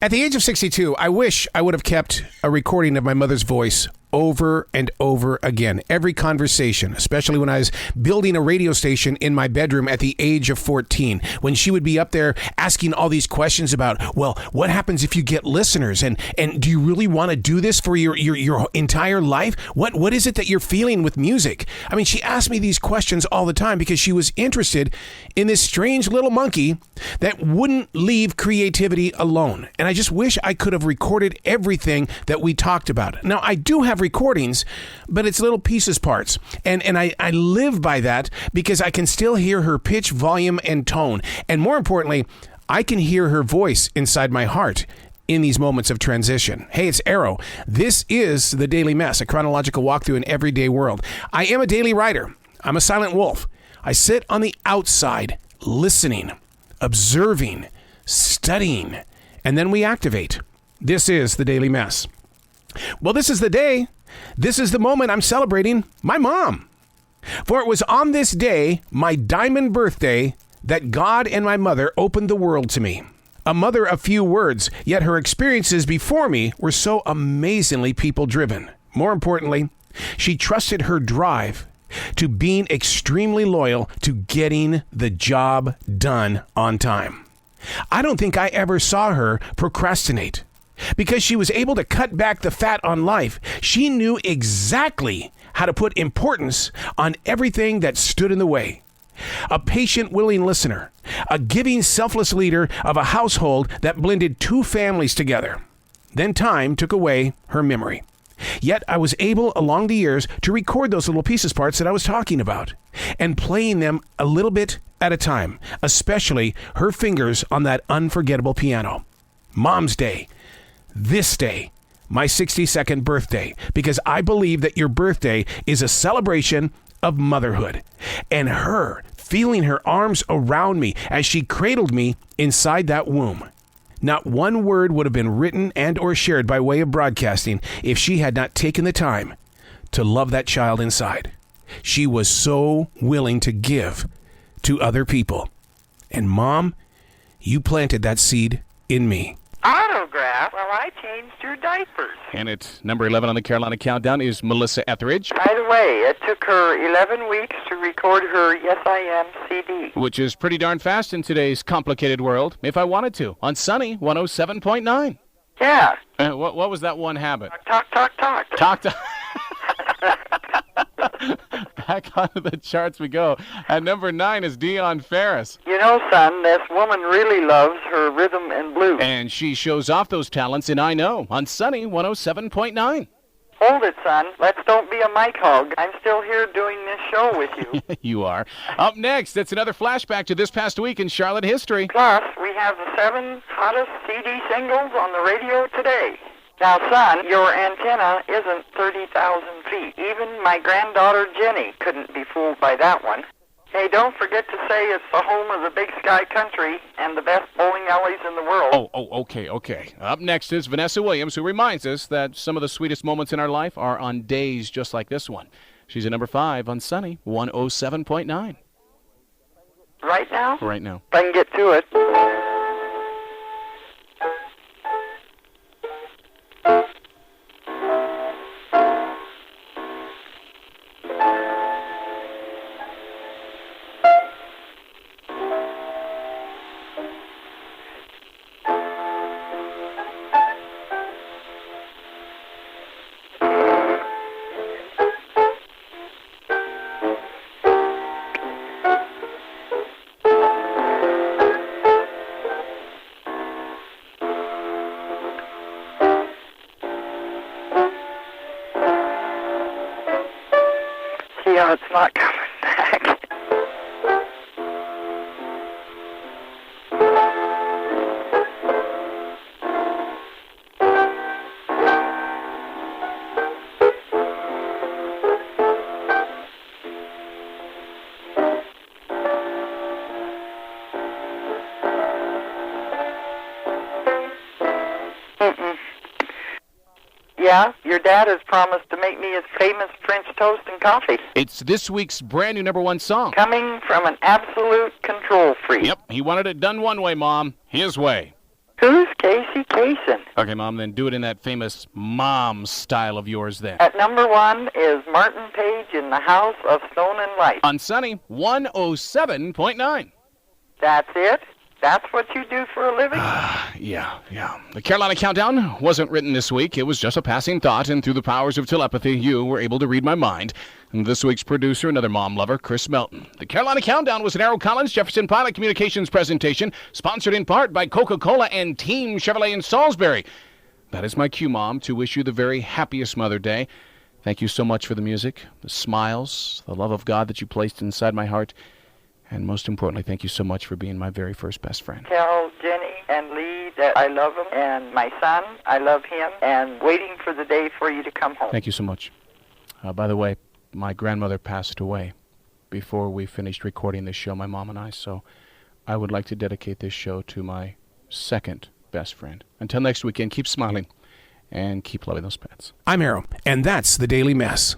At the age of 62, I wish I would have kept a recording of my mother's voice over and over again. Every conversation, especially when I was building a radio station in my bedroom at the age of 14, when she would be up there asking all these questions about, well, what happens if you get listeners? And do you really want to do this for your entire life? What is it that you're feeling with music? I mean, she asked me these questions all the time because she was interested in this strange little monkey that wouldn't leave creativity alone. And I just wish I could have recorded everything that we talked about. Now, I do have recordings, but it's little pieces parts. And I live by that because I can still hear her pitch, volume, and tone. And more importantly, I can hear her voice inside my heart in these moments of transition. Hey, it's Arrow. This is The Daily Mess, a chronological walkthrough in everyday world. I am a daily writer. I'm a silent wolf. I sit on the outside, listening, observing, studying, and then we activate. This is The Daily Mess. Well, this is the day. This is the moment I'm celebrating my mom. For it was on this day, my diamond birthday, that God and my mother opened the world to me. A mother of few words, yet her experiences before me were so amazingly people-driven. More importantly, she trusted her drive to being extremely loyal to getting the job done on time. I don't think I ever saw her procrastinate. Because she was able to cut back the fat on life, she knew exactly how to put importance on everything that stood in the way. A patient, willing listener, a giving, selfless leader of a household that blended two families together. Then time took away her memory. Yet I was able, along the years, to record those little pieces parts that I was talking about and playing them a little bit at a time, especially her fingers on that unforgettable piano. Mom's Day. This day, my 62nd birthday, because I believe that your birthday is a celebration of motherhood. And her feeling her arms around me as she cradled me inside that womb. Not one word would have been written and or shared by way of broadcasting if she had not taken the time to love that child inside. She was so willing to give to other people. And Mom, you planted that seed in me. Autograph? Well, I changed your diapers. And at number 11 on the Carolina Countdown is Melissa Etheridge. By the way, it took her 11 weeks to record her Yes I Am CD. Which is pretty darn fast in today's complicated world, if I wanted to, on Sunny 107.9. Yeah. What was that one habit? Talk. Talk to... Back onto the charts we go. At number 9 is Dion Ferris. You know, son, this woman really loves her rhythm and blues. And she shows off those talents in I Know on Sunny 107.9. Hold it, son. Let's don't be a mic hog. I'm still here doing this show with you. You are. Up next, it's another flashback to this past week in Charlotte history. Plus, we have the 7 hottest CD singles on the radio today. Now, son, your antenna isn't 30,000 feet. Even my granddaughter Jenny couldn't be fooled by that one. Hey, don't forget to say it's the home of the Big Sky Country and the best bowling alleys in the world. Okay. Up next is Vanessa Williams, who reminds us that some of the sweetest moments in our life are on days just like this one. She's at number 5 on Sunny 107.9. Right now? Right now. If I can get to it. No, it's not coming back. Yeah, your dad has promised to make me his famous French toast and coffee. It's this week's brand new number 1 song. Coming from an absolute control freak. Yep, he wanted it done one way, Mom. His way. Who's Casey K? pacing. Okay, Mom, then do it in that famous mom style of yours then. At number 1 is Martin Page in the House of Stone and Light. On Sunny, 107.9. That's it? That's what you do for a living? Yeah. The Carolina Countdown wasn't written this week. It was just a passing thought, and through the powers of telepathy, you were able to read my mind. And this week's producer, another mom lover, Chris Melton. The Carolina Countdown was an Arrow Collins Jefferson Pilot Communications presentation, sponsored in part by Coca-Cola and Team Chevrolet in Salisbury. That is my cue, Mom, to wish you the very happiest Mother Day. Thank you so much for the music, the smiles, the love of God that you placed inside my heart. And most importantly, thank you so much for being my very first best friend. Tell Jenny and Lee that I love them, and my son, I love him, and waiting for the day for you to come home. Thank you so much. By the way, my grandmother passed away before we finished recording this show, my mom and I, so I would like to dedicate this show to my second best friend. Until next weekend, keep smiling and keep loving those pets. I'm Arrow, and that's the Daily Mess.